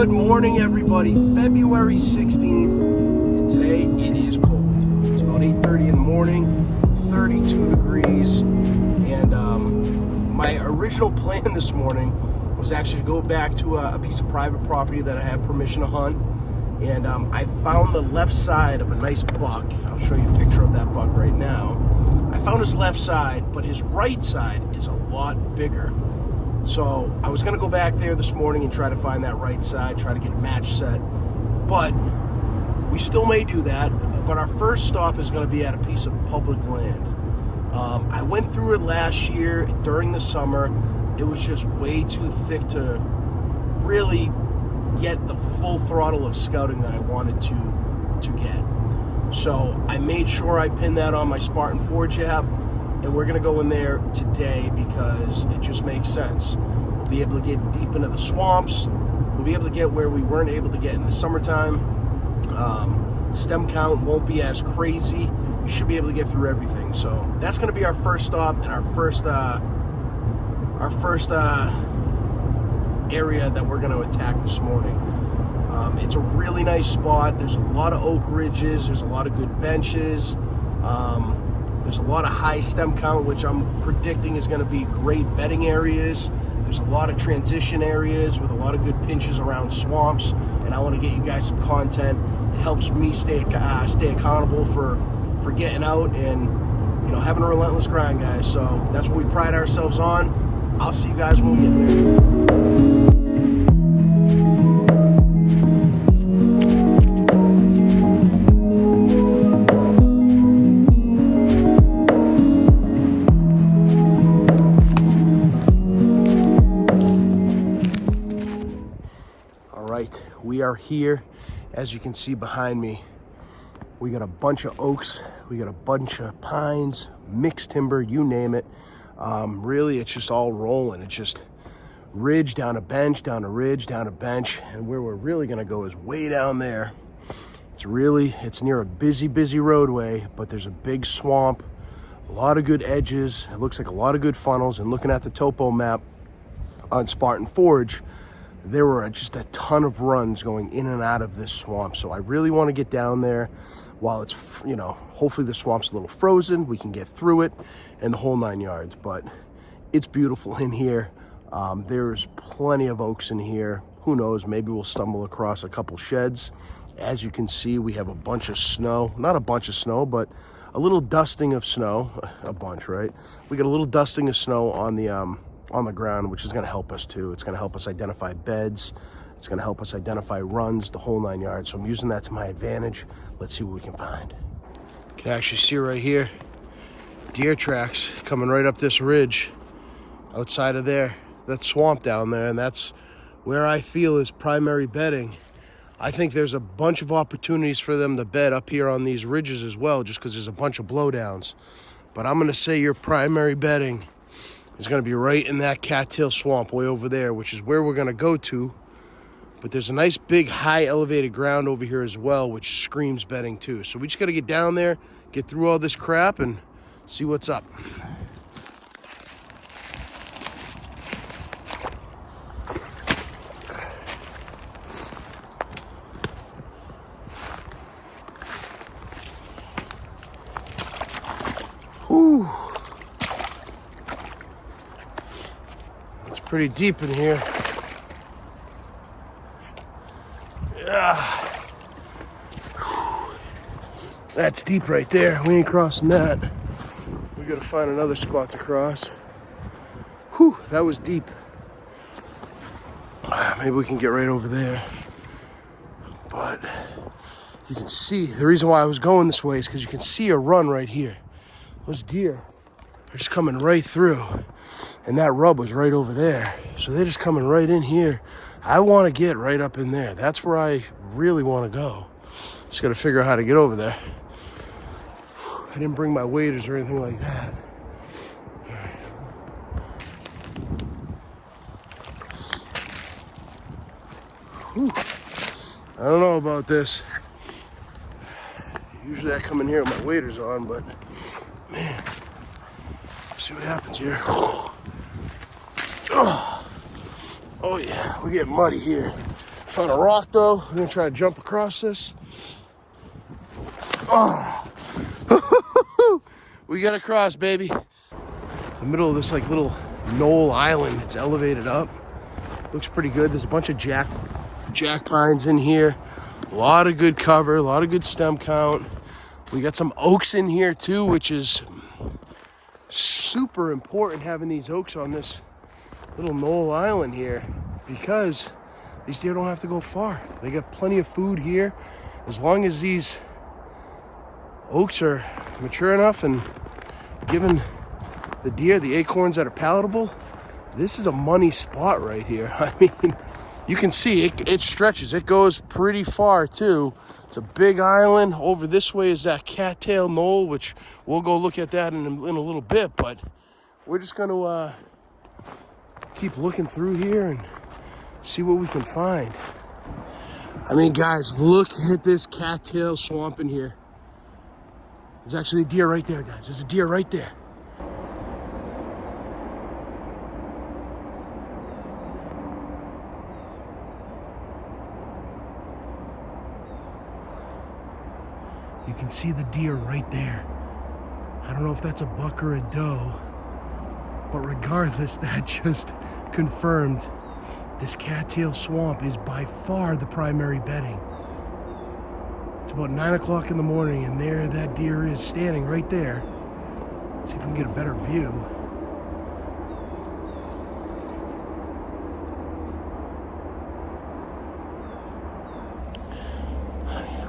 Good morning, everybody. February 16th, and today it is cold. It's about 8:30 in the morning, 32 degrees, and my original plan this morning was actually to go back to a piece of private property that I have permission to hunt, and I found the left side of a nice buck. I'll show you a picture of that buck right now. I found his left side, but his right side is a lot bigger. So I was gonna go back there this morning and try to find that right side, try to get a match set, but we still may do that. But our first stop is gonna be at a piece of public land. I went through it last year during the summer. It was just way too thick to really get the full throttle of scouting that I wanted to get. So I made sure I pinned that on my Spartan Forge app, and we're gonna go in there today because it just makes sense. We'll be able to get deep into the swamps. We'll be able to get where we weren't able to get in the summertime. Stem count won't be as crazy. We should be able to get through everything. So that's gonna be our first stop and our first area that we're gonna attack this morning. It's a really nice spot. There's a lot of oak ridges. There's a lot of good benches. There's a lot of high stem count, which I'm predicting is going to be great bedding areas. There's a lot of transition areas with a lot of good pinches around swamps, and I want to get you guys some content. It helps me stay accountable for getting out and having a relentless grind, guys. So that's what we pride ourselves on. I'll see you guys when we get there. We are here, as you can see behind me. We got a bunch of oaks, we got a bunch of pines, mixed timber, you name it. Really, it's just all rolling. It's just ridge down a bench, down a ridge, down a bench, and where we're really gonna go is way down there. It's near a busy roadway, but there's a big swamp, a lot of good edges. It looks like a lot of good funnels, and looking at the topo map on Spartan Forge, there were just a ton of runs going in and out of this swamp. So I really want to get down there while it's, hopefully the swamp's a little frozen. We can get through it and the whole 9 yards, but it's beautiful in here. There's plenty of oaks in here. Who knows, maybe we'll stumble across a couple sheds. As you can see, we have a bunch of snow, not a bunch of snow, but a little dusting of snow, a bunch, right? We got a little dusting of snow on the ground, which is going to help us too. It's going to help us identify beds. It's going to help us identify runs, the whole 9 yards. So I'm using that to my advantage. Let's see what we can find. You can actually see right here, deer tracks coming right up this ridge outside of there, that swamp down there, and that's where I feel is primary bedding. I think there's a bunch of opportunities for them to bed up here on these ridges as well, just because there's a bunch of blowdowns. But I'm going to say your primary bedding is going to be right in that Cattail Swamp way over there, which is where we're going to go to. But there's a nice big high elevated ground over here as well, which screams bedding too. So we just got to get down there, get through all this crap, and see what's up. Whew. Pretty deep in here. Yeah. That's deep right there. We ain't crossing that. We gotta find another spot to cross. Whew, that was deep. Maybe we can get right over there. But you can see, the reason why I was going this way is because you can see a run right here. Those deer are just coming right through. And that rub was right over there. So they're just coming right in here. I want to get right up in there. That's where I really want to go. Just got to figure out how to get over there. I didn't bring my waders or anything like that. Whew. I don't know about this. Usually I come in here with my waders on, but man, let's see what happens here. Oh yeah, we get muddy here. Found a rock though. I'm gonna try to jump across this. Oh. We got across, baby. The middle of this like little knoll island. It's elevated up. Looks pretty good. There's a bunch of jack pines in here. A lot of good cover, a lot of good stem count. We got some oaks in here too, which is super important, having these oaks on this little knoll island here, because these deer don't have to go far. They got plenty of food here. As long as these oaks are mature enough and giving the deer the acorns that are palatable, this is a money spot right here. I mean, you can see it stretches. It goes pretty far too. It's a big island. Over this way is that Cattail Knoll, which we'll go look at that in a little bit, but we're just going to keep looking through here and see what we can find. I mean, guys, look at this Cattail Swamp in here. There's actually a deer right there, guys. There's a deer right there. You can see the deer right there. I don't know if that's a buck or a doe, but regardless, that just confirmed this Cattail Swamp is by far the primary bedding. It's about 9 o'clock in the morning, and there that deer is standing right there. Let's see if we can get a better view.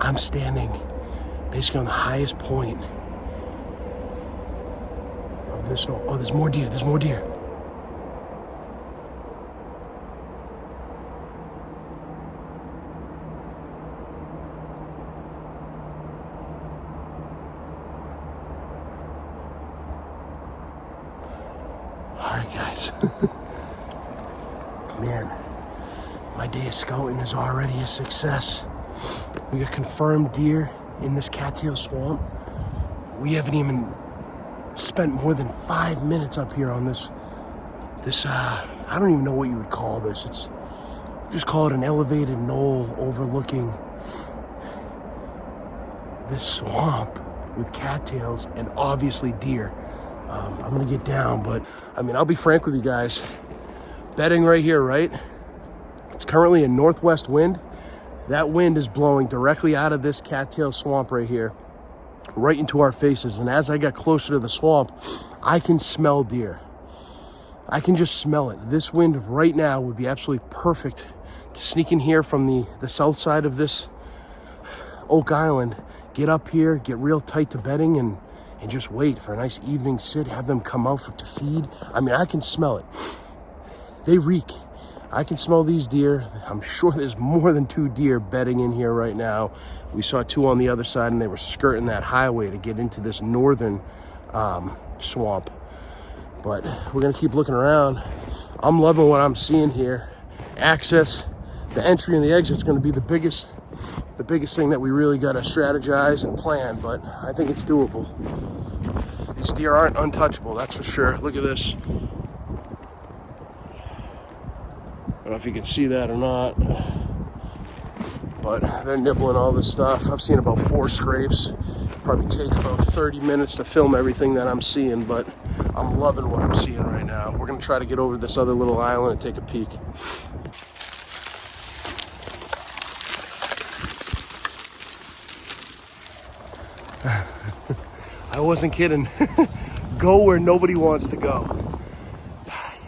I'm standing basically on the highest point of this. Oh, there's more deer. There's more deer. All right, guys. Man, my day of scouting is already a success. We got confirmed deer in this Cattail Swamp. We haven't even spent more than 5 minutes up here on this I don't even know what you would call this. Just call it an elevated knoll overlooking this swamp with cattails and obviously deer. I'm gonna get down, but I mean, I'll be frank with you guys. Bedding right here, right? It's currently a northwest wind. That wind is blowing directly out of this Cattail Swamp right here, right into our faces. And as I got closer to the swamp, I can smell deer. I can just smell it. This wind right now would be absolutely perfect to sneak in here from the south side of this Oak Island, get up here, get real tight to bedding, and just wait for a nice evening sit, have them come out to feed. I mean, I can smell it. They reek. I can smell these deer. I'm sure there's more than 2 deer bedding in here right now. We saw 2 on the other side, and they were skirting that highway to get into this northern swamp. But we're gonna keep looking around. I'm loving what I'm seeing here. Access, the entry and the exit is gonna be the biggest thing that we really gotta strategize and plan, but I think it's doable. These deer aren't untouchable, that's for sure. Look at this. I don't know if you can see that or not, but they're nibbling all this stuff. I've seen about 4 scrapes. Probably take about 30 minutes to film everything that I'm seeing, but I'm loving what I'm seeing right now. We're gonna try to get over to this other little island and take a peek. I wasn't kidding. Go where nobody wants to go.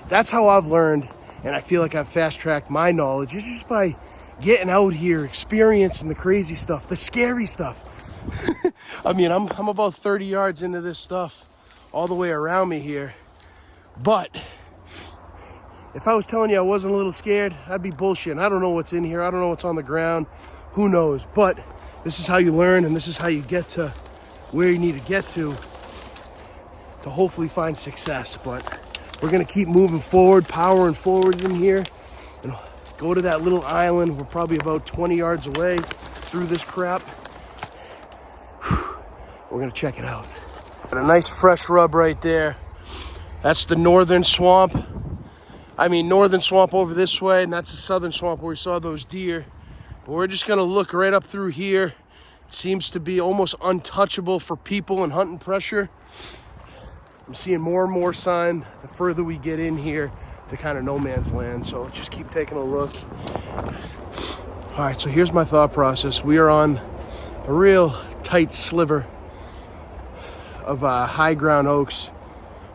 That's how I've learned. And I feel like I've fast-tracked my knowledge is just by getting out here, experiencing the crazy stuff, the scary stuff. I mean, I'm about 30 yards into this stuff all the way around me here. But if I was telling you I wasn't a little scared, I'd be bullshitting. I don't know what's in here. I don't know what's on the ground. Who knows? But this is how you learn, and this is how you get to where you need to get to hopefully find success. But we're gonna keep moving forward, powering forward in here, and go to that little island. We're probably about 20 yards away through this crap. We're gonna check it out. Got a nice fresh rub right there. That's the northern swamp. northern swamp over this way, and that's the southern swamp where we saw those deer. But we're just gonna look right up through here. It seems to be almost untouchable for people and hunting pressure. I'm seeing more and more sign the further we get in here to kind of no man's land. So let's just keep taking a look. All right, so here's my thought process. We are on a real tight sliver of high ground oaks.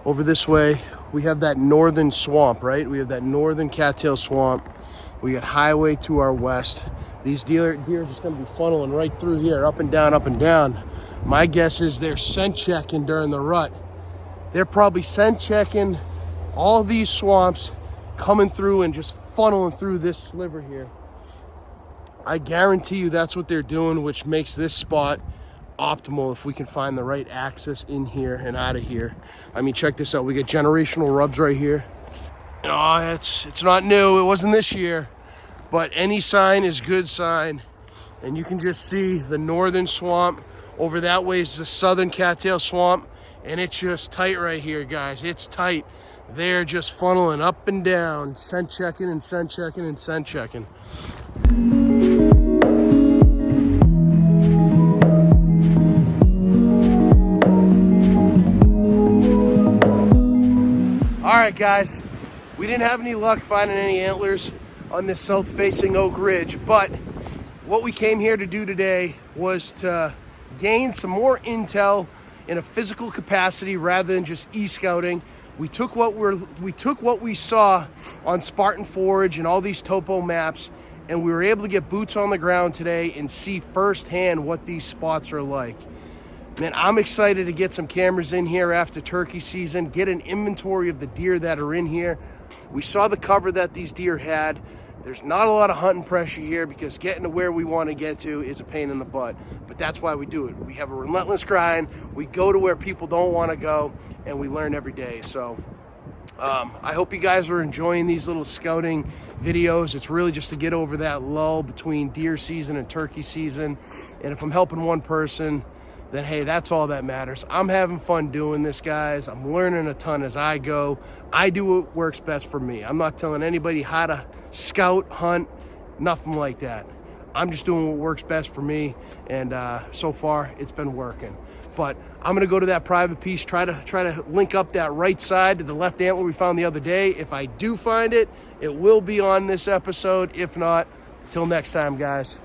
Over this way, we have that northern swamp, right? We have that northern Cattail Swamp. We got highway to our west. These deer are just gonna be funneling right through here, up and down, up and down. My guess is they're scent checking during the rut. They're probably scent checking all these swamps, coming through and just funneling through this sliver here. I guarantee you that's what they're doing, which makes this spot optimal if we can find the right access in here and out of here. Check this out. We get generational rubs right here. It's not new. It wasn't this year, but any sign is good sign. And you can just see the northern swamp. Over that way is the southern Cattail Swamp, and it's just tight right here, guys. It's tight. They're just funneling up and down, scent checking and scent checking and scent checking. All right, guys, we didn't have any luck finding any antlers on this south-facing Oak Ridge, but what we came here to do today was to gain some more intel in a physical capacity rather than just e-scouting. We took what we saw on Spartan Forage and all these topo maps, and we were able to get boots on the ground today and see firsthand what these spots are like. Man, I'm excited to get some cameras in here after turkey season, get an inventory of the deer that are in here. We saw the cover that these deer had. There's not a lot of hunting pressure here because getting to where we want to get to is a pain in the butt. But that's why we do it. We have a relentless grind. We go to where people don't want to go, and we learn every day. So I hope you guys are enjoying these little scouting videos. It's really just to get over that lull between deer season and turkey season. And if I'm helping one person, then hey, that's all that matters. I'm having fun doing this, guys. I'm learning a ton as I go. I do what works best for me. I'm not telling anybody how to scout, hunt, nothing like that. I'm just doing what works best for me, and so far it's been working. But I'm gonna go to that private piece, try to link up that right side to the left antler we found the other day. If I do find it, it will be on this episode. If not, till next time, guys.